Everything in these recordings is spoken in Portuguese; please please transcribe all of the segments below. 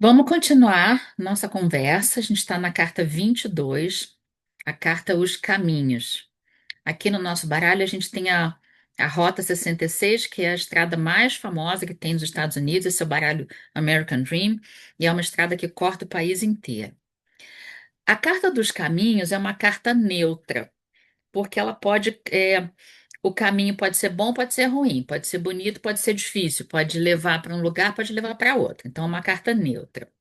Vamos continuar nossa conversa. A gente está na carta 22, a carta Os Caminhos. Aqui no nosso baralho, a gente tem a Rota 66, que é a estrada mais famosa que tem nos Estados Unidos. Esse é o baralho American Dream, e é uma estrada que corta o país inteiro. A carta dos caminhos é uma carta neutra, porque ela pode. O caminho pode ser bom, pode ser ruim, pode ser bonito, pode ser difícil, pode levar para um lugar, pode levar para outro. Então, é uma carta neutra.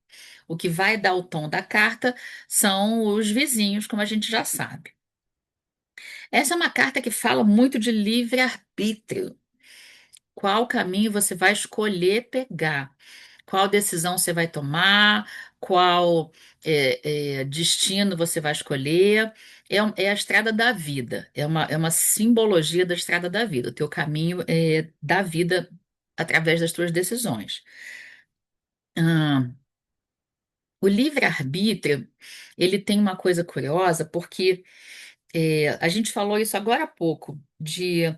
O que vai dar o tom da carta são os vizinhos, como a gente já sabe. Essa é uma carta que fala muito de livre-arbítrio. Qual caminho você vai escolher pegar? Qual decisão você vai tomar? Qual destino você vai escolher? É a estrada da vida, é uma simbologia da estrada da vida, o teu caminho da vida através das tuas decisões. Ah, o livre-arbítrio, ele tem uma coisa curiosa, porque a gente falou isso agora há pouco, de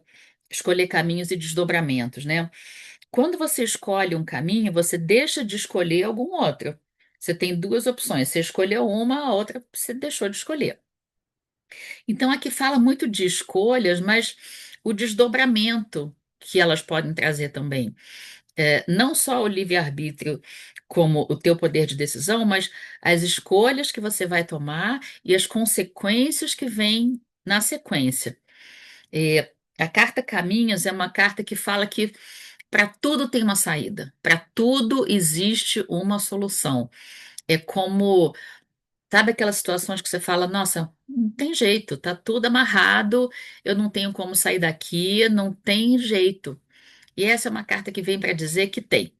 escolher caminhos e desdobramentos, né? Quando você escolhe um caminho, você deixa de escolher algum outro. Você tem duas opções. Você escolheu uma, a outra você deixou de escolher. Então, aqui fala muito de escolhas, mas o desdobramento que elas podem trazer também. Não só o livre-arbítrio como o teu poder de decisão, mas as escolhas que você vai tomar e as consequências que vêm na sequência. A carta Caminhos é uma carta que fala que para tudo tem uma saída, para tudo existe uma solução. É como, sabe aquelas situações que você fala, nossa, não tem jeito, tá tudo amarrado, eu não tenho como sair daqui, não tem jeito. E essa é uma carta que vem para dizer que tem.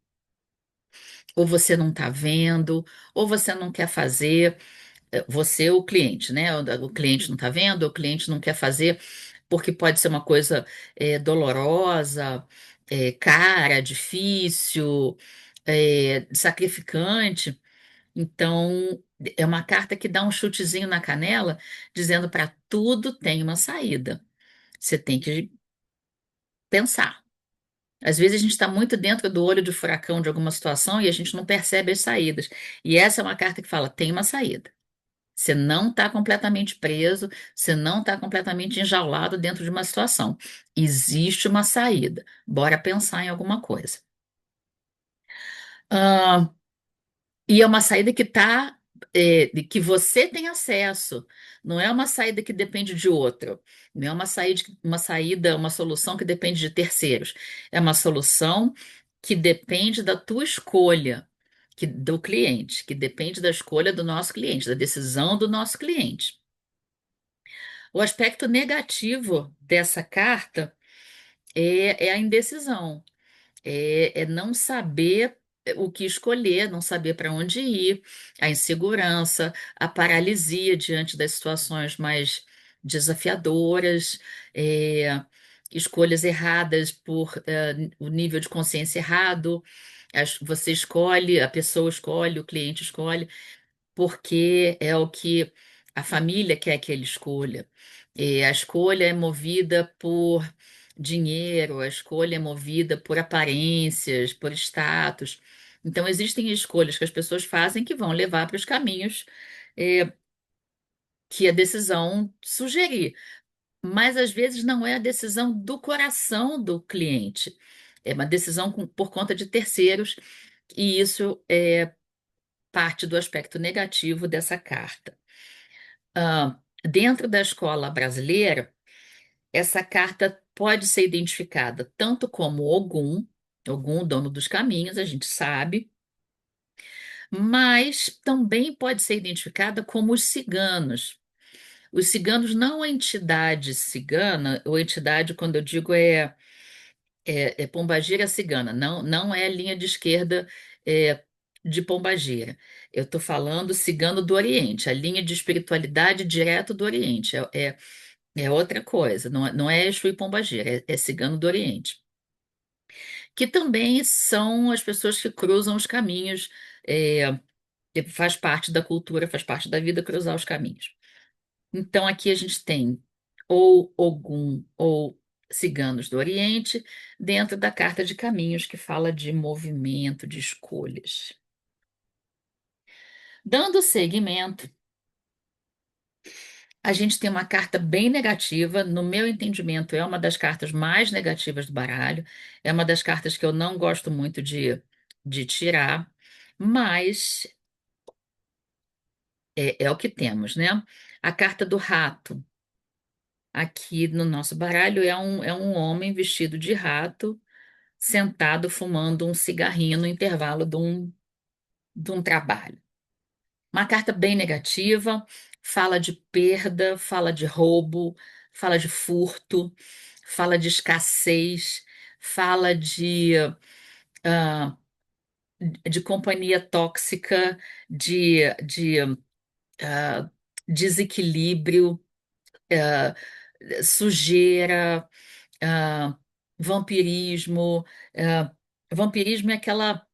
Ou você não está vendo, ou você não quer fazer, você, o cliente, né? O cliente não está vendo, o cliente não quer fazer, porque pode ser uma coisa dolorosa, cara, difícil, sacrificante. Então, é uma carta que dá um chutezinho na canela, dizendo para tudo tem uma saída. Você tem que pensar. Às vezes a gente está muito dentro do olho do furacão de alguma situação e a gente não percebe as saídas. E essa é uma carta que fala: tem uma saída. Você não está completamente preso, você não está completamente enjaulado dentro de uma situação. Existe uma saída. Bora pensar em alguma coisa. Ah, e é uma saída que que você tem acesso. Não é uma saída que depende de outro. Não é uma solução que depende de terceiros. É uma solução que depende da tua escolha, do cliente, que depende da escolha do nosso cliente, da decisão do nosso cliente. O aspecto negativo dessa carta é a indecisão, é não saber o que escolher, não saber para onde ir, a insegurança, a paralisia diante das situações mais desafiadoras, é, escolhas erradas por o nível de consciência errado. Você escolhe, a pessoa escolhe, o cliente escolhe porque é o que a família quer que ele escolha. A escolha é movida por dinheiro, a escolha é movida por aparências, por status. Então, existem escolhas que as pessoas fazem que vão levar para os caminhos, eh, que a decisão sugerir. Mas, às vezes, não é a decisão do coração do cliente. É uma decisão por conta de terceiros, e isso é parte do aspecto negativo dessa carta. Dentro da escola brasileira, essa carta pode ser identificada tanto como Ogum, dono dos caminhos, a gente sabe, mas também pode ser identificada como os ciganos. Os ciganos não a entidade cigana, ou entidade, quando eu digo é Pombagira cigana, não é a linha de esquerda é, de Pombagira. Eu estou falando cigano do Oriente, a linha de espiritualidade direto do Oriente. É outra coisa, não é Exu e Pombagira, é Cigano do Oriente. Que também são as pessoas que cruzam os caminhos, que faz parte da cultura, faz parte da vida cruzar os caminhos. Então aqui a gente tem ou Ogum ou Ciganos do Oriente, dentro da Carta de Caminhos, que fala de movimento, de escolhas. Dando seguimento, a gente tem uma carta bem negativa. No meu entendimento, é uma das cartas mais negativas do baralho. É uma das cartas que eu não gosto muito de tirar, mas é o que temos, né? A carta do rato. Aqui no nosso baralho é um homem vestido de rato, sentado fumando um cigarrinho no intervalo de um trabalho. Uma carta bem negativa, fala de perda, fala de roubo, fala de furto, fala de escassez, fala ah, de companhia tóxica, de ah, desequilíbrio, ah, sujeira, ah, vampirismo. ah, Vampirismo é aquela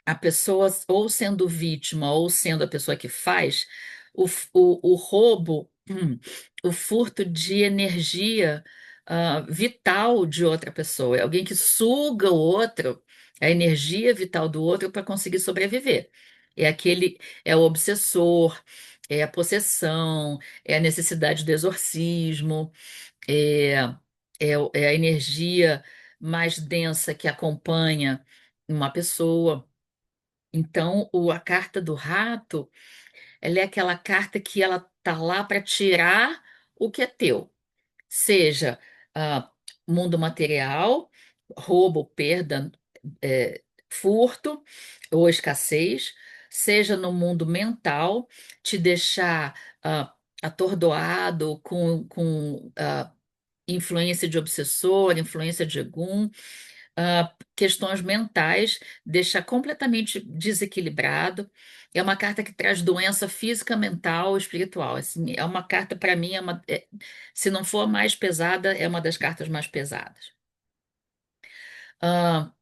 a pessoa ou sendo vítima ou sendo a pessoa que faz o roubo, o furto de energia vital de outra pessoa. É alguém que suga o outro, a energia vital do outro para conseguir sobreviver. É o obsessor, é a possessão, é a necessidade do exorcismo, é, é a energia mais densa que acompanha uma pessoa. Então, a carta do rato, ela é aquela carta que ela tá lá para tirar o que é teu, seja ah, mundo material, roubo, perda, furto ou escassez, seja no mundo mental, te deixar atordoado com influência de obsessor, influência de egum, questões mentais, deixa completamente desequilibrado. É uma carta que traz doença física, mental, espiritual. Assim, é uma carta, para mim, se não for a mais pesada, é uma das cartas mais pesadas. Ah,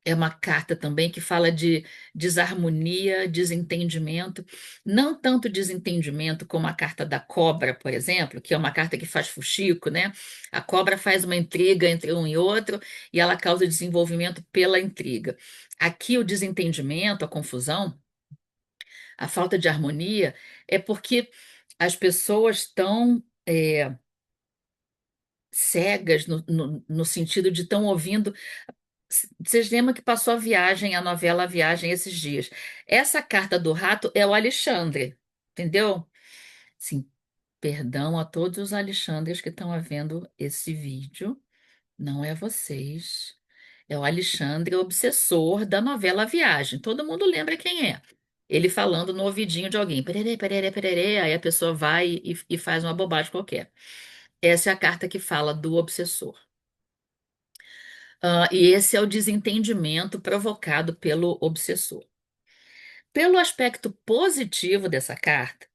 É uma carta também que fala de desarmonia, desentendimento, não tanto desentendimento como a carta da cobra, por exemplo, que é uma carta que faz fuxico, né? A cobra faz uma intriga entre um e outro e ela causa desenvolvimento pela intriga. Aqui o desentendimento, a confusão, a falta de harmonia é porque as pessoas estão cegas no sentido de estão ouvindo. Vocês lembram que passou a novela A Viagem esses dias? Essa carta do rato é o Alexandre, entendeu? Sim, perdão a todos os Alexandres que estão vendo esse vídeo, não é vocês. É o Alexandre, obsessor da novela A Viagem. Todo mundo lembra quem é. Ele falando no ouvidinho de alguém, pererê, pererê, pererê, aí a pessoa vai e faz uma bobagem qualquer. Essa é a carta que fala do obsessor. E esse é o desentendimento provocado pelo obsessor. Pelo aspecto positivo dessa carta,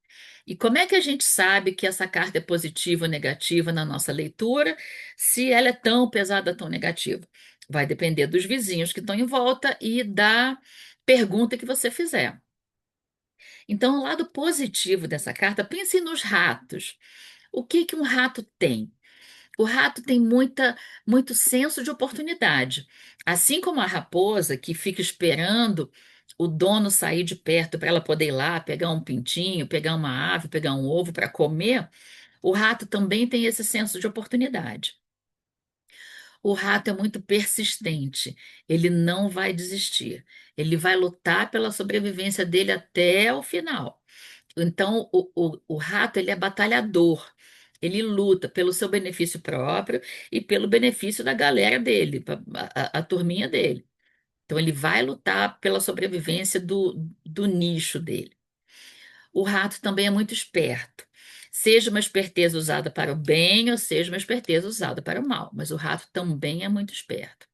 e como é que a gente sabe que essa carta é positiva ou negativa na nossa leitura, se ela é tão pesada, tão negativa? Vai depender dos vizinhos que estão em volta e da pergunta que você fizer. Então, o lado positivo dessa carta, pense nos ratos. O que que um rato tem? O rato tem muito senso de oportunidade. Assim como a raposa, que fica esperando o dono sair de perto para ela poder ir lá pegar um pintinho, pegar uma ave, pegar um ovo para comer, o rato também tem esse senso de oportunidade. O rato é muito persistente, ele não vai desistir, ele vai lutar pela sobrevivência dele até o final. Então, o rato, ele é batalhador. Ele luta pelo seu benefício próprio e pelo benefício da galera dele, a turminha dele. Então, ele vai lutar pela sobrevivência do nicho dele. O rato também é muito esperto. Seja uma esperteza usada para o bem ou seja uma esperteza usada para o mal, mas o rato também é muito esperto.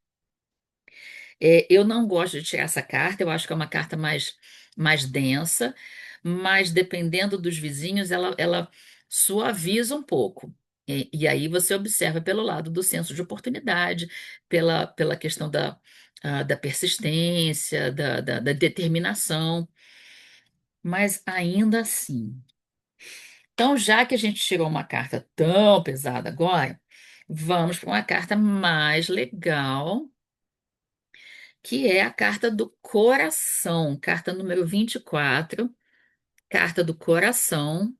Eu não gosto de tirar essa carta, eu acho que é uma carta mais densa, mas dependendo dos vizinhos, ela suaviza um pouco. E aí você observa pelo lado do senso de oportunidade, pela questão da persistência, da determinação, mas ainda assim. Então, já que a gente tirou uma carta tão pesada agora, vamos para uma carta mais legal que é a carta do coração, carta número 24, carta do coração,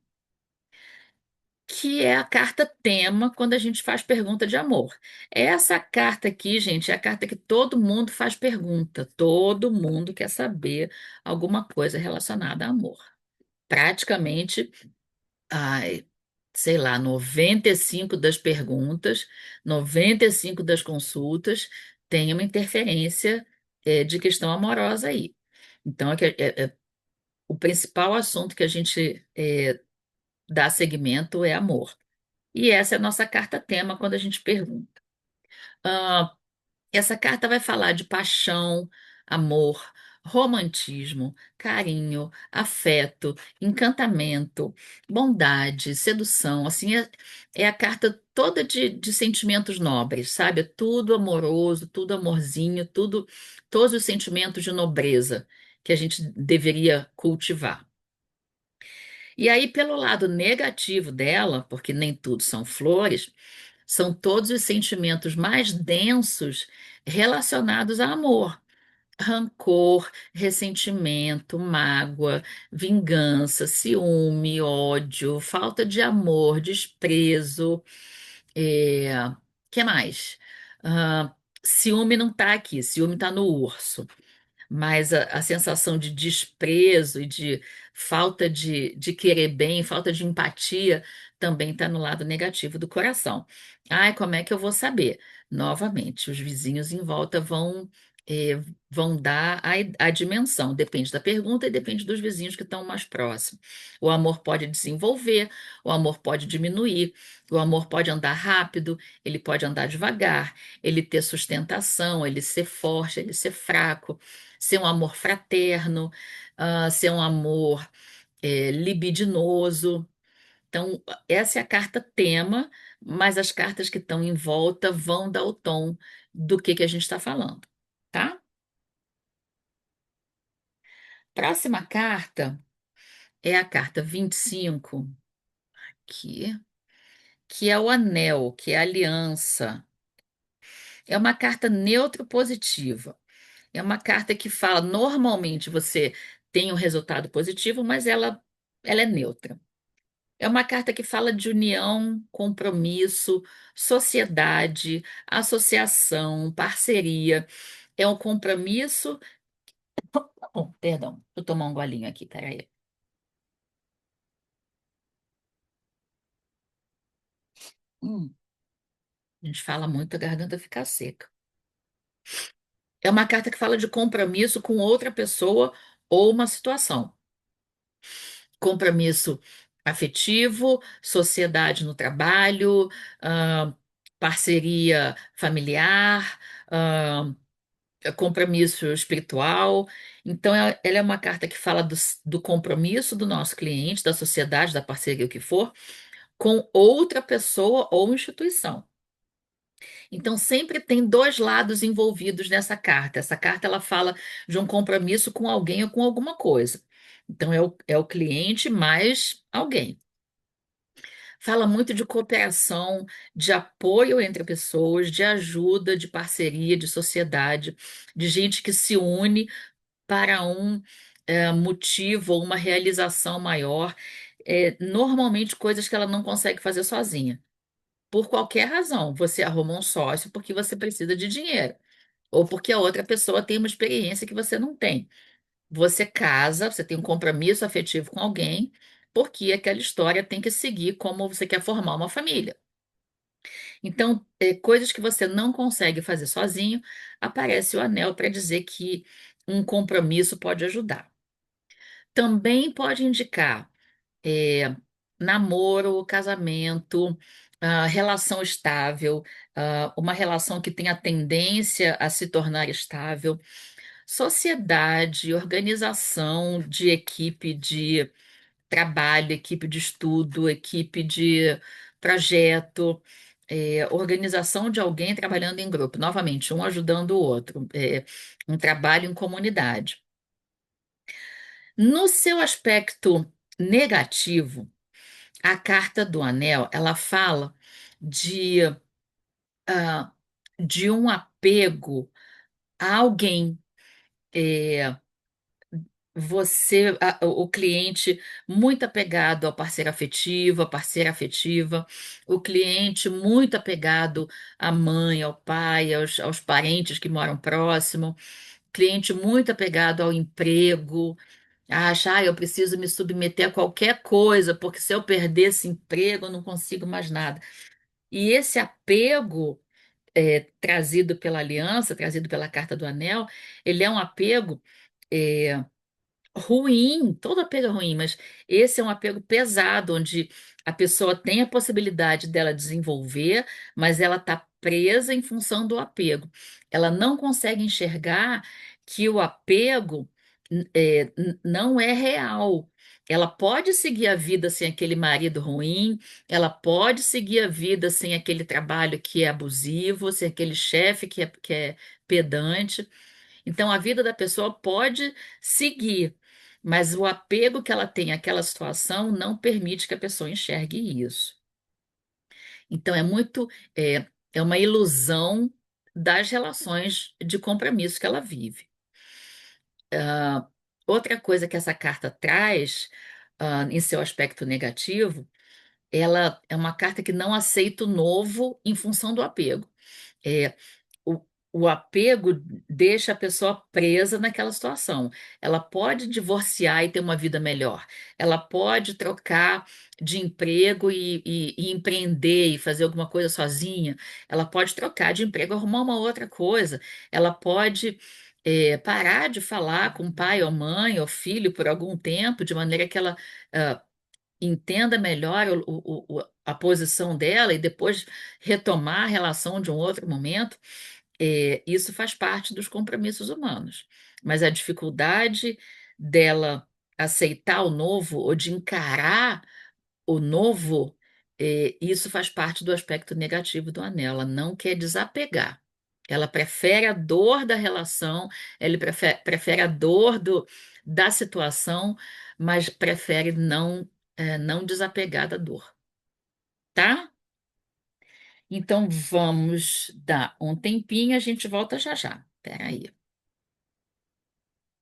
que é a carta tema quando a gente faz pergunta de amor. Essa carta aqui, gente, é a carta que todo mundo faz pergunta, todo mundo quer saber alguma coisa relacionada a amor. Praticamente, ai, sei lá, 95 das perguntas, 95 das consultas tem uma interferência, de questão amorosa aí. Então, o principal assunto que a gente dá seguimento é amor. E essa é a nossa carta tema quando a gente pergunta. Ah, essa carta vai falar de paixão, amor, romantismo, carinho, afeto, encantamento, bondade, sedução. Assim, é a carta toda de sentimentos nobres, sabe? É tudo amoroso, tudo amorzinho, tudo, todos os sentimentos de nobreza que a gente deveria cultivar. E aí, pelo lado negativo dela, porque nem tudo são flores, são todos os sentimentos mais densos relacionados a amor. Rancor, ressentimento, mágoa, vingança, ciúme, ódio, falta de amor, desprezo. Que mais? Ah, ciúme não está aqui, ciúme está no urso, mas a sensação de desprezo e de falta de querer bem, falta de empatia, também está no lado negativo do coração. Ai, como é que eu vou saber? Novamente, os vizinhos em volta vão dar a dimensão, depende da pergunta e depende dos vizinhos que estão mais próximos. O amor pode desenvolver, o amor pode diminuir, o amor pode andar rápido, ele pode andar devagar, ele ter sustentação, ele ser forte, ele ser fraco, ser um amor fraterno, ser um amor libidinoso. Então, essa é a carta tema, mas as cartas que estão em volta vão dar o tom do que a gente está falando, tá? Próxima carta é a carta 25 aqui, que é o anel, que é a aliança. É uma carta neutro-positiva. É uma carta que fala, normalmente você tem um resultado positivo, mas ela é neutra. É uma carta que fala de união, compromisso, sociedade, associação, parceria. É um compromisso. Oh, perdão, deixa eu tomar um golinho aqui, peraí. Hum, a gente fala muito, a garganta fica seca. É uma carta que fala de compromisso com outra pessoa ou uma situação. Compromisso afetivo, sociedade no trabalho, ah, parceria familiar, compromisso espiritual. Então, ela é uma carta que fala do compromisso do nosso cliente, da sociedade, da parceria, o que for, com outra pessoa ou instituição. Então, sempre tem dois lados envolvidos nessa carta. Essa carta ela fala de um compromisso com alguém ou com alguma coisa. Então, é o cliente mais alguém. Fala muito de cooperação, de apoio entre pessoas, de ajuda, de parceria, de sociedade, de gente que se une para um motivo ou uma realização maior. Normalmente, coisas que ela não consegue fazer sozinha. Por qualquer razão, você arruma um sócio porque você precisa de dinheiro, ou porque a outra pessoa tem uma experiência que você não tem. Você casa, você tem um compromisso afetivo com alguém, porque aquela história tem que seguir como você quer formar uma família. Então, coisas que você não consegue fazer sozinho, aparece o anel para dizer que um compromisso pode ajudar. Também pode indicar é, namoro, casamento, relação estável, uma relação que tenha tendência a se tornar estável, sociedade, organização de equipe de trabalho, equipe de estudo, equipe de projeto, organização de alguém trabalhando em grupo, novamente, um ajudando o outro, um trabalho em comunidade. No seu aspecto negativo, a carta do anel, ela fala de, ah, de um apego a alguém. É, o cliente muito apegado ao parceiro afetivo, à parceira afetiva, o cliente muito apegado à mãe, ao pai, aos parentes que moram próximo, cliente muito apegado ao emprego, acha, eu preciso me submeter a qualquer coisa, porque se eu perder esse emprego, eu não consigo mais nada. E esse apego trazido pela aliança, trazido pela Carta do Anel, ele é um apego é, ruim, todo apego é ruim, mas esse é um apego pesado, onde a pessoa tem a possibilidade dela desenvolver, mas ela está presa em função do apego. Ela não consegue enxergar que o apego não é real. Ela pode seguir a vida sem aquele marido ruim, ela pode seguir a vida sem aquele trabalho que é abusivo, sem aquele chefe que é pedante. Então, a vida da pessoa pode seguir, mas o apego que ela tem àquela situação não permite que a pessoa enxergue isso. Então, é uma ilusão das relações de compromisso que ela vive. Ah, outra coisa que essa carta traz, em seu aspecto negativo, ela é uma carta que não aceita o novo em função do apego. É, o, o apego deixa a pessoa presa naquela situação. Ela pode divorciar e ter uma vida melhor. Ela pode trocar de emprego e empreender e fazer alguma coisa sozinha. Ela pode trocar de emprego, e arrumar uma outra coisa. Ela pode parar de falar com o pai ou mãe ou filho por algum tempo, de maneira que ela entenda melhor a posição dela e depois retomar a relação de um outro momento. Isso faz parte dos compromissos humanos. Mas a dificuldade dela aceitar o novo ou de encarar o novo, isso faz parte do aspecto negativo do anel. Ela não quer desapegar. Ela prefere a dor da relação, ele prefere a dor da situação, mas prefere não desapegar da dor, tá? Então vamos dar um tempinho, a gente volta já já. Peraí.